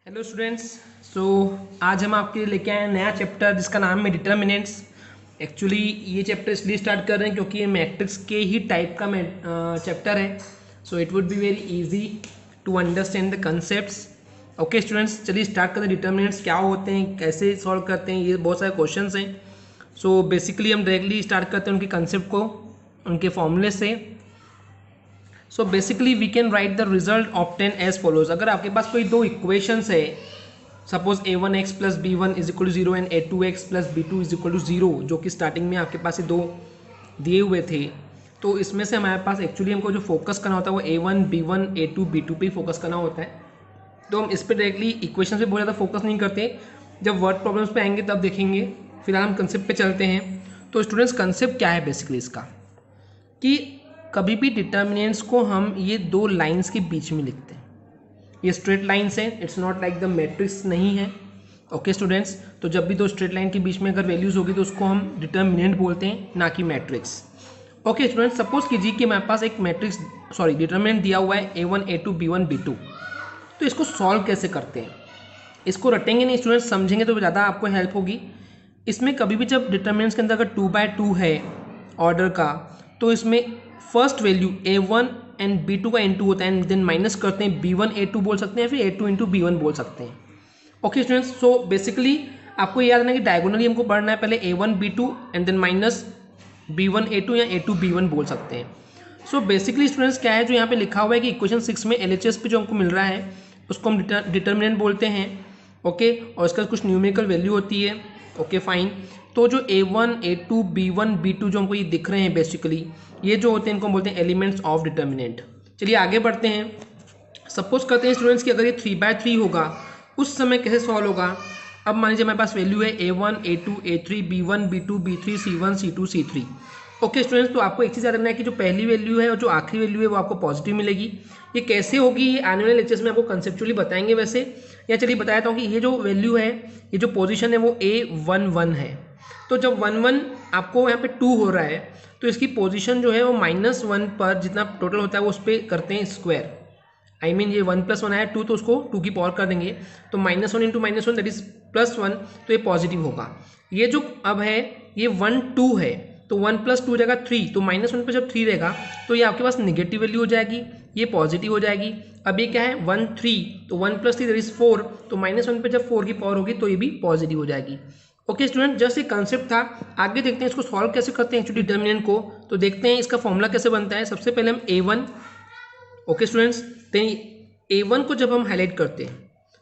Hello students. सो आज हम आपके लिए लेके आए हैं नया चैप्टर जिसका नाम है डिटर्मिनेंट्स। एक्चुअली ये चैप्टर इसलिए स्टार्ट कर रहे हैं क्योंकि ये मैट्रिक्स के ही टाइप का चैप्टर है। So it would be very easy to understand the concepts. Okay students, चलिए स्टार्ट करते हैं। डिटर्मिनेंट्स क्या होते हैं, कैसे सॉल्व करते हैं, ये बहुत सारे क्वेश्चंस हैं। सो बेसिकली हम डायरेक्टली स्टार्ट करते हैं उनके कंसेप्ट को, उनके फॉर्मूले से। So basically we can write the result obtain as follows. अगर आपके पास कोई दो इक्वेशंस है, suppose a1x plus b1 is equal to 0 and a2x plus b2 is equal to 0, जो कि स्टार्टिंग में आपके पास ये दो दिए हुए थे, तो इसमें से हमारे पास एक्चुअली हमको जो फोकस करना होता है वो a1 b1 a2 b2 पे फोकस करना होता है। तो हम इस पर डायरेक्टली इक्वेशन पे बहुत ज़्यादा फोकस नहीं करते, जब वर्ड प्रॉब्लम्स पे आएंगे तब देखेंगे। फिलहाल हम कंसेप्ट पे चलते हैं। तो स्टूडेंट्स, कंसेप्ट क्या है बेसिकली इसका, कि कभी भी डिटर्मिनेंट्स को हम ये दो लाइंस के बीच में लिखते हैं। ये स्ट्रेट लाइंस है, it's not like the matrix नहीं है। ओके स्टूडेंट्स, तो जब भी दो स्ट्रेट लाइन के बीच में अगर वैल्यूज होगी तो उसको हम डिटर्मिनेंट बोलते हैं, ना कि मैट्रिक्स। ओके स्टूडेंट्स, सपोज कीजिए कि हमारे पास एक मैट्रिक्स डिटर्मिनेंट दिया हुआ है a1 a2 b1 b2। तो इसको सॉल्व कैसे करते हैं, इसको रटेंगे नहीं स्टूडेंट्स, समझेंगे तो ज़्यादा आपको हेल्प होगी। इसमें कभी भी जब डिटर्मिनेंट्स के अंदर अगर 2/2 है ऑर्डर का, तो इसमें first value a1 and b2 का इनटू होता है, एंड देन माइनस करते हैं b1 a2 बोल सकते हैं, फिर a2 इंटू b1 बोल सकते हैं। ओके स्टूडेंट्स, सो बेसिकली आपको याद रखना कि डायगोनली हमको पढ़ना है, पहले a1 b2 and then minus b1 a2 या a2 b1 बोल सकते हैं। सो बेसिकली स्टूडेंट्स क्या है, जो यहाँ पे लिखा हुआ है कि इक्वेशन 6 में LHS पे जो हमको मिल रहा है उसको हम डिटर्मिनेंट बोलते हैं। ओके, और इसका कुछ न्यूमेरिकल वैल्यू होती है। Okay fine. तो जो a1 a2 b1 b2 जो हमको ये दिख रहे हैं बेसिकली, ये जो होते हैं इनको हम बोलते हैं एलिमेंट्स ऑफ डिटर्मिनेंट। चलिए आगे बढ़ते हैं। सपोज करते हैं स्टूडेंट्स कि अगर ये 3/3 होगा उस समय कैसे सॉल्व होगा। अब मान लीजिए हमारे पास वैल्यू है a1 a2 a3 b1 b2 b3 c1 c2 c3। Okay students, तो आपको एक चीज़ याद रखना है कि जो पहली वैल्यू है और जो आखिरी वैल्यू है वो आपको पॉजिटिव मिलेगी। ये कैसे होगी ये आने वाले लेक्चर्स में आपको कंसेप्चुअली बताएंगे वैसे, या चलिए बताता हूँ कि ये जो वैल्यू है, ये जो पोजीशन है वो a11 है। तो जब 1 आपको यहाँ पे 2 हो रहा है, तो इसकी पोजीशन जो है वो -1 पर जितना टोटल होता है वो उस पर करते हैं स्क्वायर। आई मीन ये 1 + 1 आया 2, तो उसको 2 की पावर कर देंगे, तो -1 इंटू -1 दैट इज +1, तो ये पॉजिटिव होगा। ये जो अब है ये 1 2 है, तो 1 + 2 हो जाएगा 3, तो -1 पे जब 3 रहेगा तो ये आपके पास नेगेटिव वैल्यू हो जाएगी, ये पॉजिटिव हो जाएगी। अब ये क्या है 1 3, तो 1 + 3 दैट इज 4, तो -1 पे जब 4 की पावर होगी तो ये भी पॉजिटिव हो जाएगी। ओके स्टूडेंट, जस्ट एक कंसेप्ट था। आगे देखते हैं इसको सॉल्व कैसे करते हैं एक्चुअली डिटर्मिनेंट को। तो देखते हैं इसका फॉर्मूला कैसे बनता है। सबसे पहले हम a1, ओके स्टूडेंट्स, a1 को जब हम हाईलाइट करते हैं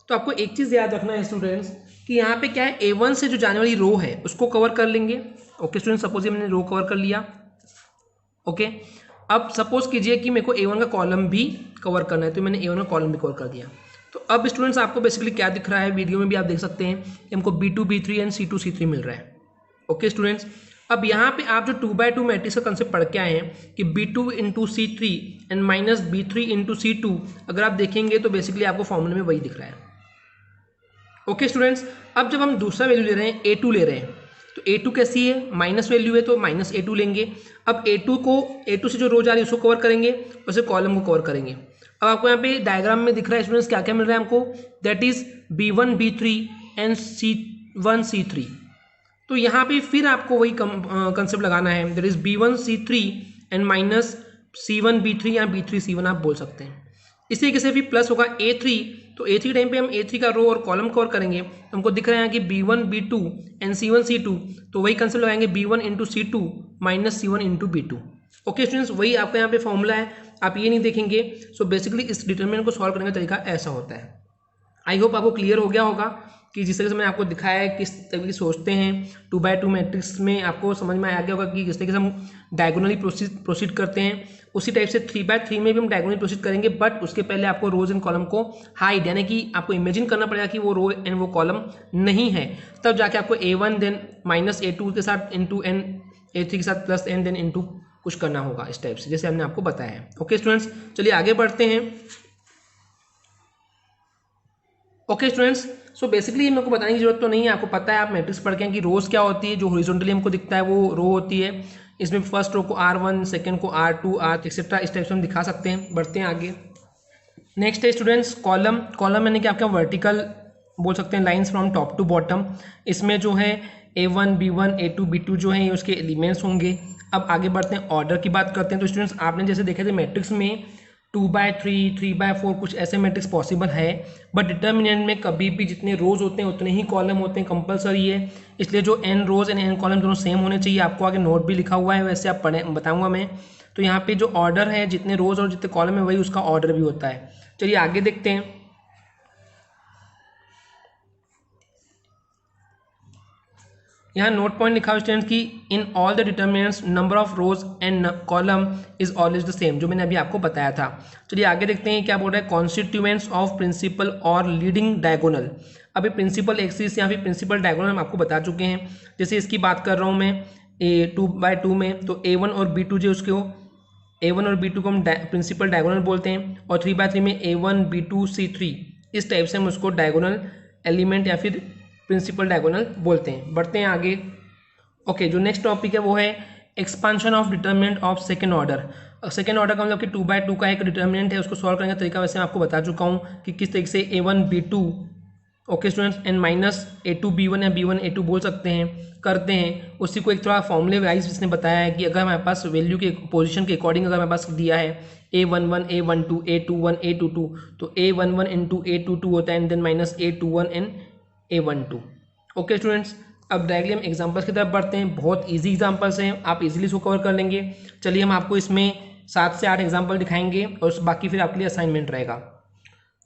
तो आपको एक चीज़ याद रखना है स्टूडेंट्स कि यहाँ पे क्या है, a1 से जो जाने वाली रो है उसको कवर कर लेंगे। ओके स्टूडेंट, सपोज ये मैंने रो कवर कर लिया। ओके, अब सपोज कीजिए कि मेरे को a1 का कॉलम भी कवर करना है, तो मैंने a1 का कॉलम भी कवर कर दिया। तो अब स्टूडेंट्स आपको बेसिकली क्या दिख रहा है, वीडियो में भी आप देख सकते हैं कि हमको b2 b3 and c2 c3 मिल रहा है। ओके स्टूडेंट्स, अब यहाँ पे आप जो 2/2 मैट्रिक्स का कंसेप्ट पढ़ के आए हैं कि b2 into c3 and minus b3 into c2, अगर आप देखेंगे तो बेसिकली आपको फॉर्मूले में वही दिख रहा है। ओके स्टूडेंट्स, अब जब हम दूसरा वैल्यू ले रहे हैं a2 ले रहे हैं, तो a2 कैसी है, माइनस वैल्यू है तो -a2 लेंगे। अब a2 से जो रो जा रही है उसको कवर करेंगे, उसे कॉलम को कवर करेंगे। अब आपको यहाँ पे डायग्राम में दिख रहा है स्टूडेंट्स क्या क्या मिल रहा है हमको, that is b1 b3 and c1 c3। तो यहाँ पे फिर आपको वही कंसेप्ट लगाना है, that is b1 c3 and minus c1 b3 या b3 c1 आप बोल सकते हैं। इसी तरीके से फिर प्लस होगा a3, तो a3 टाइम पे हम a3 का रो और कॉलम कवर करेंगे, तो हमको दिख रहा है कि b1 b2 and c1 c2, तो वही कंसेप्ट लगाएंगे b1 into c2 minus c1 into b2। Okay students, वही आपका यहाँ पे फॉर्मूला है, आप ये नहीं देखेंगे। सो बेसिकली इस डिटरमिनेंट को सॉल्व करने का तरीका ऐसा होता है। आई होप आपको क्लियर हो गया होगा कि जिस तरीके से मैंने आपको दिखाया है किस तरीके से सोचते हैं 2/2 मैट्रिक्स में, आपको समझ में आ गया होगा कि जिस तरीके से हम डायगोनली प्रोसीड करते हैं उसी टाइप से 3/3 में भी हम डायगोनली प्रोसीड करेंगे, बट उसके पहले आपको रोज एंड कॉलम को हाइड, यानी कि आपको इमेजिन करना पड़ेगा कि वो रो एंड वो कॉलम नहीं है, तब जाके आपको a1 देन -a2 के साथ इंटू एन a3 के साथ प्लस एन देन इंटू कुछ करना होगा इस टाइप से, जैसे हमने आपको बताया है। ओके स्टूडेंट्स, चलिए आगे बढ़ते हैं। ओके स्टूडेंट्स, सो बेसिकली मेरे को बताने की जरूरत तो नहीं है, आपको पता है, आप मैट्रिक्स पढ़ के हैं कि रोज क्या होती है, जो हॉरिजॉन्टली हमको दिखता है वो रो होती है। इसमें फर्स्ट रो को R1, सेकंड को R2 R एक्सेट्रा इस टाइप से हम दिखा सकते हैं। बढ़ते हैं आगे। नेक्स्ट है स्टूडेंट्स कॉलम। कॉलम यानी कि आपका वर्टिकल बोल सकते हैं, lines from top to bottom. इसमें जो है A1 B1 A2 B2 जो है ये उसके एलिमेंट्स होंगे। अब आगे बढ़ते हैं, ऑर्डर की बात करते हैं। तो स्टूडेंट्स आपने जैसे देखे थे मैट्रिक्स में 2/3 3/4 कुछ ऐसे मैट्रिक्स पॉसिबल है, बट डिटर्मिनेंट में कभी भी जितने रोज होते हैं उतने ही कॉलम होते हैं, कंपलसरी है। इसलिए जो n rows and n column दोनों सेम होने चाहिए। आपको आगे नोट भी लिखा हुआ है, वैसे आप पढ़े बताऊंगा मैं। तो यहाँ पे जो ऑर्डर है, जितने रोज और जितने कॉलम है वही उसका ऑर्डर भी होता है। चलिए आगे देखते हैं। यहाँ नोट पॉइंट लिखा हुआ स्टूडेंट की in all the determinants number of rose and column is always the same, जो मैंने अभी आपको बताया था। चलिए आगे देखते हैं क्या बोल रहा है, कॉन्स्टिट्यूएंट्स ऑफ प्रिंसिपल और लीडिंग डायगोनल। अभी प्रिंसिपल एक्सिस या फिर प्रिंसिपल डायगोनल हम आपको बता चुके हैं। जैसे इसकी बात कर रहा हूँ मैं A2/2 में, तो A1 और B2 जो उसको A1 और B2 को हम प्रिंसिपल डायगोनल बोलते हैं, और 3/3 में A1 B2 C3 इस टाइप से हम उसको डायगोनल एलिमेंट या फिर प्रिंसिपल डायगोनल बोलते हैं। बढ़ते हैं आगे। ओके, जो नेक्स्ट टॉपिक है वो है expansion of determinant of second order. Second order का मतलब कि 2/2 का एक डिटर्मिनेंट है, उसको सॉल्व करने का तरीका वैसे मैं आपको बता चुका हूँ कि किस तरीके से A1 B2 okay students and minus A2 B1 या B1 A2 बोल सकते हैं, करते हैं। उसी को एक थोड़ा फॉर्मूले वाइज इसने बताया है कि अगर हमारे पास वैल्यू के पोजीशन के अकॉर्डिंग अगर हमारे पास दिया है A11 A12 A21 A22, तो A11 इंटू A22 होता है and then minus A21 and A12। Okay students, अब डायरेक्टली हम एग्जांपल्स की तरफ बढ़ते हैं। बहुत इजी एग्जांपल्स हैं, आप इजीली इसको कवर कर लेंगे। चलिए हम आपको इसमें 7 से 8 एग्जांपल दिखाएंगे और बाकी फिर आपके लिए असाइनमेंट रहेगा।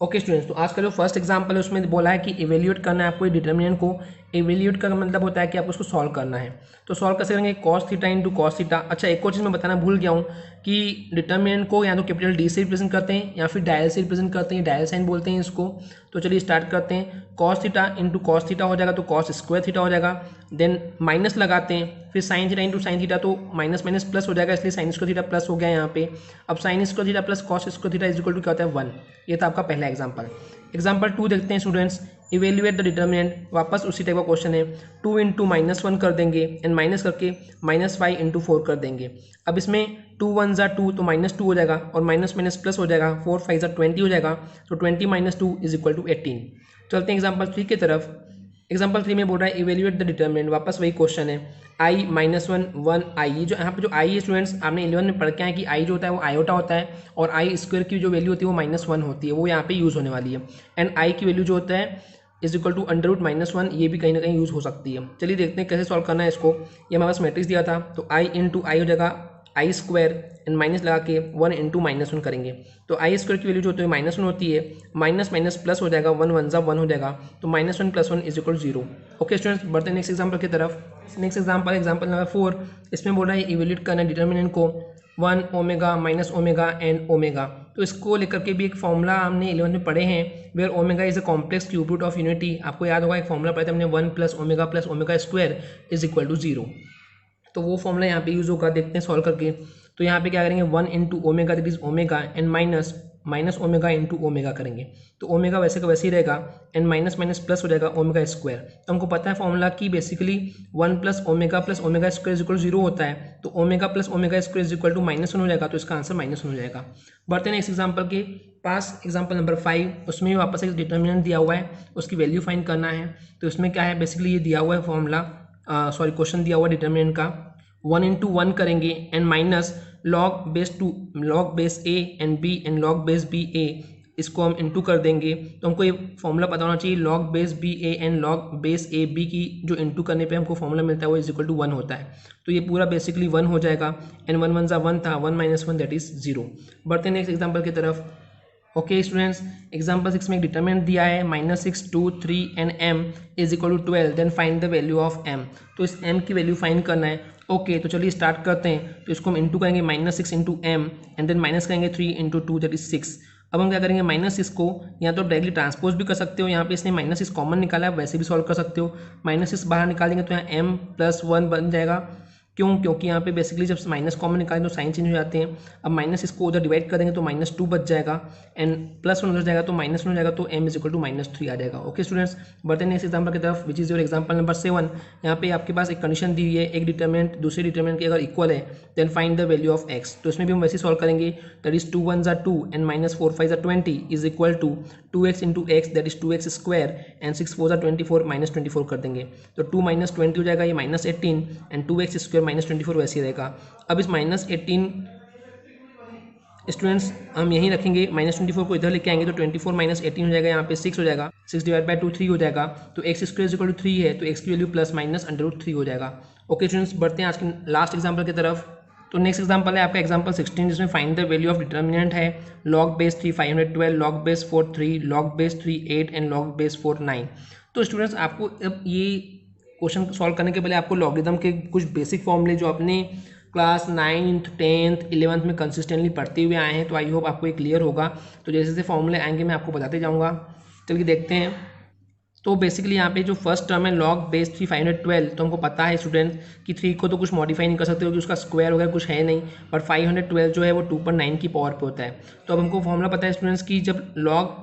ओके स्टूडेंट्स, तो आज का जो फर्स्ट एग्जांपल है उसमें बोला है कि इवेल्यूएट करना है आपको डिटर्मिनेंट को। इवेल्यूएट का मतलब होता है कि आपको उसको सॉल्व करना है। तो सॉल्व कैसे करेंगे, cos theta into cos theta. अच्छा, एक और चीज़ मैं बताना भूल गया हूँ कि डिटर्मिनेंट को या तो कैपिटल डी से रिप्रेजेंट करते हैं या फिर डायल से रिप्रेजेंट करते हैं, डायल साइन बोलते हैं इसको। तो चलिए स्टार्ट करते हैं। Cos theta into cos theta हो जाएगा तो कॉस स्क्वायर थीटा हो जाएगा, देन माइनस लगाते हैं, फिर sine theta into sine theta, तो माइनस माइनस प्लस हो जाएगा, इसलिए साइन स्क्वायर थीटा प्लस हो गया यहाँ पे। अब sine square theta plus cos square theta is equal to क्या होता है 1। ये था आपका पहला एग्जाम्पल। एग्जाम्पल 2 देखते हैं स्टूडेंट्स, इवेल्युएट द डिटर्मिनेंट। वापस उसी टाइप का क्वेश्चन है, 2 इंटू -1 कर देंगे एंड माइनस करके -5 इंटू 4 कर देंगे। अब इसमें 2 1 ज़ा 2 तो -2 हो जाएगा और माइनस माइनस प्लस हो जाएगा, 4 5 ज़ा 20 हो जाएगा, तो 20 - 2 इज इक्वल टू 18। चलते हैं एग्जाम्पल 3 की तरफ। एग्जाम्पल 3 में बोल रहा है इवेल्युएट द डिटर्मिनेंट। वापस वही क्वेश्चन है, i -1 1 i। जो यहाँ पे जो i है स्टूडेंट्स, आपने 11 में पढ़ के आए कि i जो होता है वो आयोटा होता है और i स्क्वायर की जो वैल्यू होती है वो -1 होती है, वो यहाँ पे यूज़ होने वाली है। एंड i की वैल्यू जो होता है is equal to under root -1, ये भी कहीं ना कहीं यूज़ हो सकती है। चलिए देखते हैं कैसे सॉल्व करना है इसको। ये हमारे पास मैट्रिक्स दिया था, तो i इंटू आई हो जाएगा आई स्क्वायर एंड माइनस लगा के 1 इंटू -1 करेंगे, तो आई स्क्वायर की वैल्यू जो होती है -1 होती है, माइनस माइनस प्लस हो जाएगा, 1 1 ज़ा 1 हो जाएगा, तो -1 + 1 इज इक्वल 0। ओके स्टूडेंट्स, बढ़ते हैं नेक्स्ट एग्जाम्पल की तरफ। नेक्स्ट एग्जाम्पल नंबर 4, इसमें बोल रहा है इवेल्यूएट करना है डिटर्मिनेंट को 1 omega minus omega and omega. तो इसको लेकर के भी एक फॉर्मूला हमने 11 में पढ़े हैं, where omega is a complex cube root of unity. आपको याद होगा एक फॉर्मूला पढ़ा था हमने 1 + omega square is equal to 0। तो वो फॉर्मूला यहाँ पे यूज़ होगा, देखते हैं सॉल्व करके। तो यहाँ पे क्या करेंगे 1 into omega that is omega and minus omega into omega करेंगे, तो ओमेगा वैसे का वैसे ही रहेगा एंड माइनस माइनस प्लस हो जाएगा ओमेगा स्क्वायर। तो हमको पता है फॉर्मूला की basically 1 + omega square is equal 0 होता है, तो omega + omega square is equal to -1 हो जाएगा, तो इसका आंसर -1 हो जाएगा। बढ़ते हैं नेक्स्ट एग्जाम्पल के पास। एग्जाम्पल नंबर 5, उसमें भी वापस एक डिटर्मिनेंट दिया हुआ है, उसकी वैल्यू फाइंड करना है। तो इसमें क्या है, बेसिकली ये दिया हुआ है फॉर्मूला, क्वेश्चन दिया हुआ डिटर्मिनेंट का 1 इंटू 1 करेंगे and minus log base a and b and log base b a, इसको हम इंटू कर देंगे। तो हमको ये फॉर्मूला पता होना चाहिए, log base B A and log base A B की जो इंटू करने पे हमको फॉर्मूला मिलता है वो इज इक्वल टू 1 होता है। तो ये पूरा बेसिकली 1 हो जाएगा एंड 1 1 ज़ा 1 था, 1 - 1 दैट इज 0। बढ़ते हैं नेक्स्ट एग्जाम्पल की तरफ। ओके स्टूडेंट्स, एग्जाम्पल 6 में एक डिटर्मिनेंट दिया है -6 2 3 and m is equal to 12, then find the value of m। तो इस m की वैल्यू फाइंड करना है। ओके, तो चलिए स्टार्ट करते हैं। तो इसको हम इंटू करेंगे -6 into m and then minus करेंगे 3 इंटू 2 दैट इज 6। अब हम क्या करेंगे, -6 को या तो डायरेक्टली ट्रांसपोज भी कर सकते हो, यहाँ पे इसने -6 कॉमन निकाला है, वैसे भी सॉल्व कर सकते हो। -6 बाहर निकालेंगे तो यहाँ m + 1 बन जाएगा, क्यों? क्योंकि यहाँ पे बेसिकली जब माइनस कॉमन निकालें तो साइन चेंज हो जाते हैं। अब माइनस इसको उधर डिवाइड कर देंगे तो -2 बच जाएगा एंड +1 उधर जाएगा तो -1 हो जाएगा, तो m इज इक्वल टू -3 आ जाएगा। ओके स्टूडेंट्स, बढ़ते हैं नेक्स्ट एग्जाम्पल की तरफ, which is your example number 7। यहाँ पे आपके पास एक कंडीशन दी हुई है, एक डिटरमिनेंट दूसरे डिटरमिनेंट के अगर इक्वल है then find the value of x। तो इसमें भी हम वैसे सॉल्व करेंगे, that is 2 1 2 and -4 5 20 is equal to 2x into x that is 2x square and 6 4 24 -24 कर देंगे तो 2 -20 हो जाएगा, ये -18 एंड 2x स्क्वायर -24 वैसे ही रहेगा। अब इस -18 स्टूडेंट्स हम यहीं रखेंगे, -24 को इधर लेके आएंगे तो 24 -18 हो जाएगा, यहाँ पे 6 हो जाएगा, 6 डिवाइड बाय 2 3 हो जाएगा, तो x स्क्वायर इक्वल टू 3 है तो x की वैल्यू ±√3 हो जाएगा। ओके स्टूडेंट्स, बढ़ते हैं आज के लास्ट एग्जाम्पल की तरफ। तो नेक्स्ट एग्जाम्पल है आपका एग्जाम्पल 16, जिसमें find the value of determinant है log base 3 512, log base 4 3, log base 3 8 and log base 4 9। तो स्टूडेंट्स आपको अब ये क्वेश्चन सॉल्व करने के पहले आपको लॉगरिथम के कुछ बेसिक फॉर्मूले जो अपने क्लास 9th 10th 11th में कंसिस्टेंटली पढ़ते हुए आए हैं, तो आई होप आपको ये क्लियर होगा। तो जैसे जैसे फॉर्मूले आएंगे मैं आपको बताते जाऊँगा, चलिए देखते हैं। तो बेसिकली यहाँ पे जो फर्स्ट टर्म है log बेस 3 512, तो हमको पता है स्टूडेंट्स कि 3 को तो कुछ मॉडिफाई नहीं कर सकते क्योंकि उसका स्क्वायर वगैरह कुछ है नहीं, बट 512 जो है वो 2/9 की पावर पे होता है। तो अब हमको फॉर्मूला पता है स्टूडेंट्स की जब log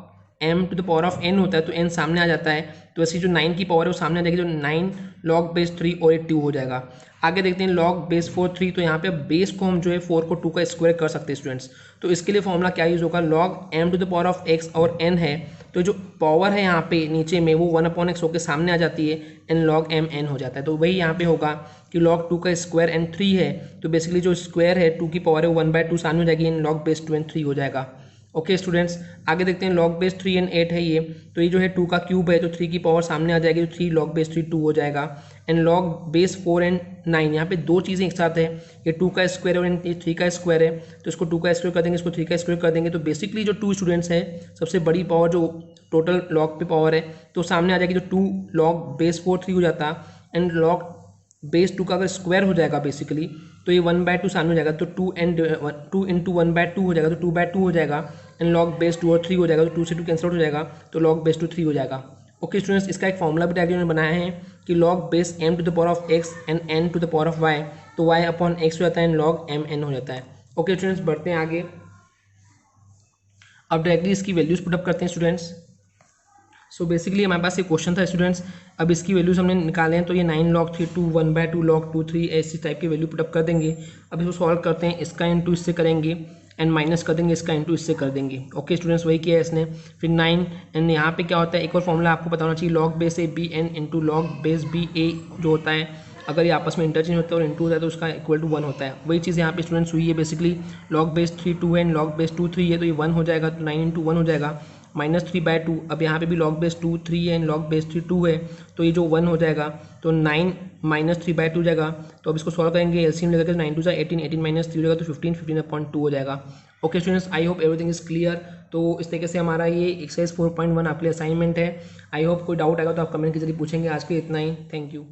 m to the power of n होता है तो n सामने आ जाता है, तो वैसे जो 9 की पावर है वो सामने आ जाएगी, तो 9 log बेस 3 और 2 हो जाएगा। आगे देखते हैं log बेस 4 3, तो यहाँ पे बेस को हम जो है 4 को 2 का स्क्वायर कर सकते हैं स्टूडेंट्स। तो इसके लिए फॉर्मूला क्या यूज होगा, log m to the power of x और n है, तो जो पावर है यहाँ पे नीचे में वो 1/x होकर सामने आ जाती है एंड log m n हो जाता है। तो वही यहाँ पे होगा कि log 2 का स्क्वायर एंड 3 है, तो बेसिकली जो स्क्वायर है 2 की पावर है वो 1/2 सामने हो जाएगी एंड log बेस 2 एंड 3 हो जाएगा। ओके स्टूडेंट्स, आगे देखते हैं log बेस 3 एंड 8 है ये, तो ये जो है 2 का क्यूब है तो 3 की पावर सामने आ जाएगी, तो 3 log बेस 3 2 हो जाएगा एंड log बेस 4 एंड 9, यहाँ पे दो चीज़ें एक साथ है, ये 2 का स्क्वायर और ये 3 का स्क्वायर है, तो इसको 2 का स्क्वायर कर देंगे, इसको 3 का स्क्वायर कर देंगे, तो बेसिकली जो 2 स्टूडेंट्स है सबसे बड़ी पावर जो टोटल log पे पावर है तो सामने आ जाएगी, जो 2 log बेस 4 3 हो जाता एंड log बेस 2 का अगर स्क्वायर हो जाएगा बेसिकली तो ये 1/2 सामने हो जाएगा, तो 2 इंटू 1/2 हो जाएगा, तो 2/2 हो जाएगा एंड log बेस 2 और 3 हो जाएगा, तो 2 से 2 कैंसिल आउट हो जाएगा, तो log बेस 2 3 हो जाएगा। ओके स्टूडेंट्स, इसका एक फॉर्मूला भी डायग्राम में बनाया है कि log base m to the power of x and n to the power of y, तो y अपॉन x हो जाता है एंड log m n हो जाता है। ओके स्टूडेंट्स, बढ़ते हैं आगे। अब डायरेक्टली इसकी वैल्यूज पुटअप करते हैं स्टूडेंट्स। सो बेसिकली हमारे पास ये क्वेश्चन था स्टूडेंट्स, अब इसकी वैल्यूज हमने निकाले हैं, तो ये 9 log 3 2 1/2 log 2 3 ऐसी टाइप की वैल्यू पुटअप कर देंगे। अब इसको सॉल्व करते हैं, इसका इंटू इससे करेंगे एंड माइनस कर देंगे, इसका इंटू इससे कर देंगे। ओके स्टूडेंट्स, वही किया है इसने। फिर 9 एंड यहाँ पे क्या होता है, एक और फॉर्मूला आपको पता होना चाहिए, log base A B N into log base B A जो होता है, अगर ये आपस में इंटरचेंज होता है और इंटू होता है तो उसका इक्वल टू 1 होता है। वही चीज़ यहाँ पे स्टूडेंट्स हुई है, basically log base 3 2 and log base 2 3 है, तो ये 1 हो जाएगा, तो 9 इंटू 1 हो जाएगा -3/2। अब यहाँ पे भी log बेस 2 3 है एंड log बेस 3 2 है, तो ये जो 1 हो जाएगा तो 9 -3/2 हो जाएगा। तो अब इसको सॉल्व करेंगे, एलसीएम लेकर 9 2 18 18 -3 हो जाएगा, तो 15 15/2 हो जाएगा। Okay students, I hope everything is clear. तो इस तरीके से हमारा ये एक्सरसाइज 4.1 आपके लिए असाइनमेंट है। आई होप कोई डाउट आएगा तो आप कमेंट के जरिए पूछेंगे। आज के इतना ही, थैंक यू।